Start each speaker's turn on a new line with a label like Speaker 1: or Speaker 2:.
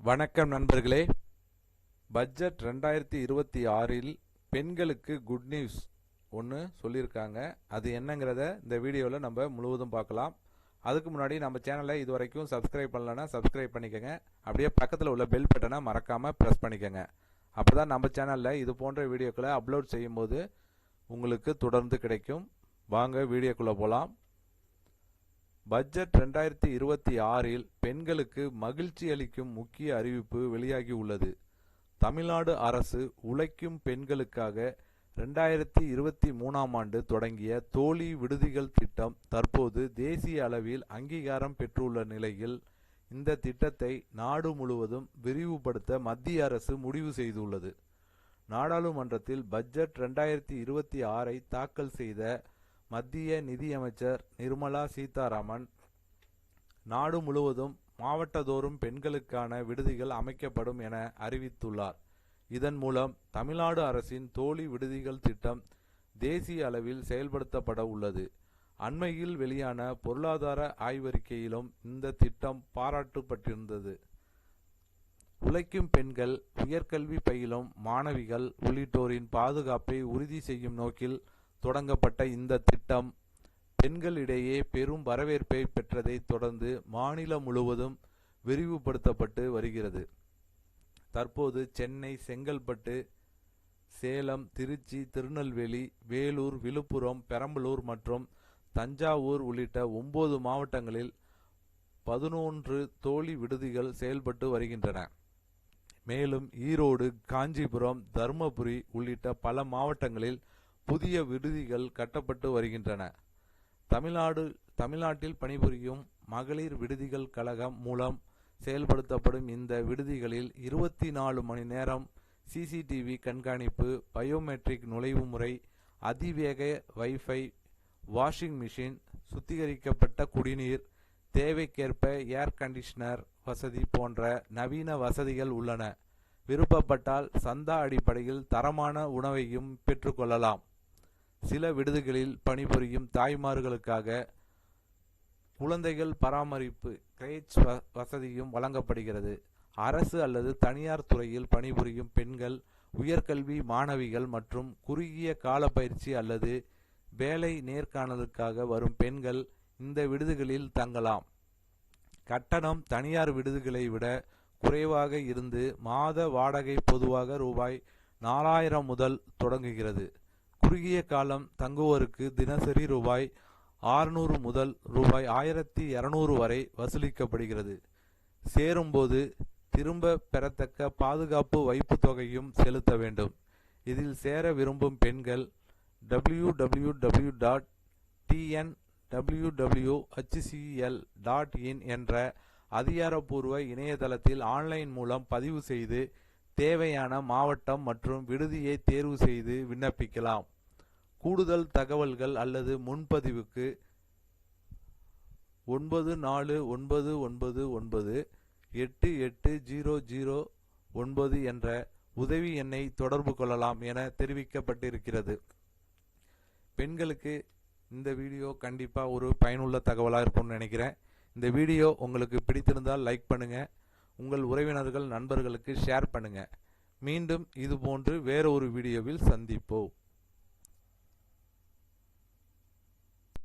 Speaker 1: வணக்கம் நண்பர்களே. பட்ஜெட் 2026இல் பெண்களுக்கு குட் நியூஸ் ஒன்று சொல்லியிருக்காங்க. அது என்னங்கிறத இந்த வீடியோவில் நம்ம முழுவதும் பார்க்கலாம். அதுக்கு முன்னாடி நம்ம சேனலை இது வரைக்கும் சப்ஸ்கிரைப் பண்ணலன்னா சப்ஸ்கிரைப் பண்ணிக்கோங்க. அப்படியே பக்கத்தில் உள்ள பெல் பட்டனை மறக்காமல் ப்ரெஸ் பண்ணிக்கோங்க. அப்போ தான் நம்ம சேனலில் இது போன்ற வீடியோக்களை அப்லோட் செய்யும்போது உங்களுக்கு தொடர்ந்து கிடைக்கும். வாங்க வீடியோக்குள்ளே போகலாம். பட்ஜெட் 2026இல் பெண்களுக்கு மகிழ்ச்சி அளிக்கும் முக்கிய அறிவிப்பு வெளியாகி உள்ளது. தமிழ்நாடு அரசு உழைக்கும் பெண்களுக்காக 2023ஆம் ஆண்டு தொடங்கிய தோழி விடுதிகள் திட்டம் தற்போது தேசிய அளவில் அங்கீகாரம் பெற்றுள்ள நிலையில் இந்த திட்டத்தை நாடு முழுவதும் விரிவுபடுத்த மத்திய அரசு முடிவு செய்துள்ளது. நாடாளுமன்றத்தில் பட்ஜெட் 2026ஐ தாக்கல் செய்த மத்திய நிதியமைச்சர் நிர்மலா சீதாராமன் நாடு முழுவதும் மாவட்டதோறும் பெண்களுக்கான விடுதிகள் அமைக்கப்படும் என அறிவித்துள்ளார். இதன் மூலம் தமிழ்நாடு அரசின் தோழி விடுதிகள் திட்டம் தேசிய அளவில் செயல்படுத்தப்பட உள்ளது. அண்மையில் வெளியான பொருளாதார ஆய்வறிக்கையிலும் இந்த திட்டம் பாராட்டப்பட்டிருந்தது. உழைக்கும் பெண்கள், உயர்கல்வி பயிலும் மாணவிகள் உள்ளிட்டோரின் பாதுகாப்பை உறுதி செய்யும் நோக்கில் தொடங்கப்பட்ட இந்த திட்டம் பெண்களிடையே பெரும் வரவேற்பை பெற்றதை தொடர்ந்து மாநிலம் முழுவதும் விரிவுபடுத்தப்பட்டு வருகிறது. தற்போது சென்னை, செங்கல்பட்டு, சேலம், திருச்சி, திருநெல்வேலி, வேலூர், விழுப்புரம், பெரம்பலூர் மற்றும் தஞ்சாவூர் உள்ளிட்ட 9 மாவட்டங்களில் 11 தோழி விடுதிகள் செயல்பட்டு வருகின்றன. மேலும் ஈரோடு, காஞ்சிபுரம், தருமபுரி உள்ளிட்ட பல மாவட்டங்களில் புதிய விடுதிகள் கட்டப்பட்டு வருகின்றன. தமிழ்நாட்டில் பணிபுரியும் மகளிர் விடுதிகள் கழகம் மூலம் செயல்படுத்தப்படும் இந்த விடுதிகளில் 24 மணி நேரம் சிசிடிவி கண்காணிப்பு, பயோமெட்ரிக் நுழைவு முறை, அதிவேக வைஃபை, வாஷிங் மிஷின், சுத்திகரிக்கப்பட்ட குடிநீர், தேவைக்கேற்ப ஏர் கண்டிஷனர் வசதி போன்ற நவீன வசதிகள் உள்ளன. விருப்பப்பட்டால் சந்தா அடிப்படையில் தரமான உணவையும் பெற்றுக்கொள்ளலாம். சில விடுதிகளில் பணிபுரியும் தாய்மார்களுக்காக குழந்தைகள் பராமரிப்பு கிரேச் வசதியும் வழங்கப்படுகிறது. அரசு அல்லது தனியார் துறையில் பணிபுரியும் பெண்கள், உயர்கல்வி மாணவிகள் மற்றும் குறுகிய கால பயிற்சி அல்லது வேலை நேர்காணலுக்காக வரும் பெண்கள் இந்த விடுதிகளில் தங்கலாம். கட்டணம் தனியார் விடுதிகளை விட குறைவாக இருந்து மாத வாடகை பொதுவாக ரூபாய் 4000 முதல் தொடங்குகிறது. குறுகிய காலம் தங்குவோருக்கு தினசரி ரூபாய் 600 முதல் ரூபாய் 1200 வரை வசூலிக்கப்படுகிறது. சேரும்போது திரும்ப பெறத்தக்க பாதுகாப்பு வைப்பு தொகையும் செலுத்த வேண்டும். இதில் சேர விரும்பும் பெண்கள் www.tnwwhcl.in என்ற அதிகாரப்பூர்வ இணையதளத்தில் ஆன்லைன் மூலம் பதிவு செய்து தேவையான மாவட்டம் மற்றும் விடுதியை தேர்வு செய்து விண்ணப்பிக்கலாம். கூடுதல் தகவல்கள் அல்லது முன்பதிவுக்கு 9499988009 என்ற உதவி எண்ணை தொடர்பு கொள்ளலாம் என தெரிவிக்கப்பட்டிருக்கிறது. பெண்களுக்கு இந்த வீடியோ கண்டிப்பாக ஒரு பயனுள்ள தகவலாக இருக்கும்னு நினைக்கிறேன். இந்த வீடியோ உங்களுக்கு பிடித்திருந்தால் லைக் பண்ணுங்க, உங்கள் உறவினர்கள் நண்பர்களுக்கு ஷேர் பண்ணுங்க. மீண்டும் இதுபோன்று வேற ஒரு வீடியோவில் சந்திப்போம்.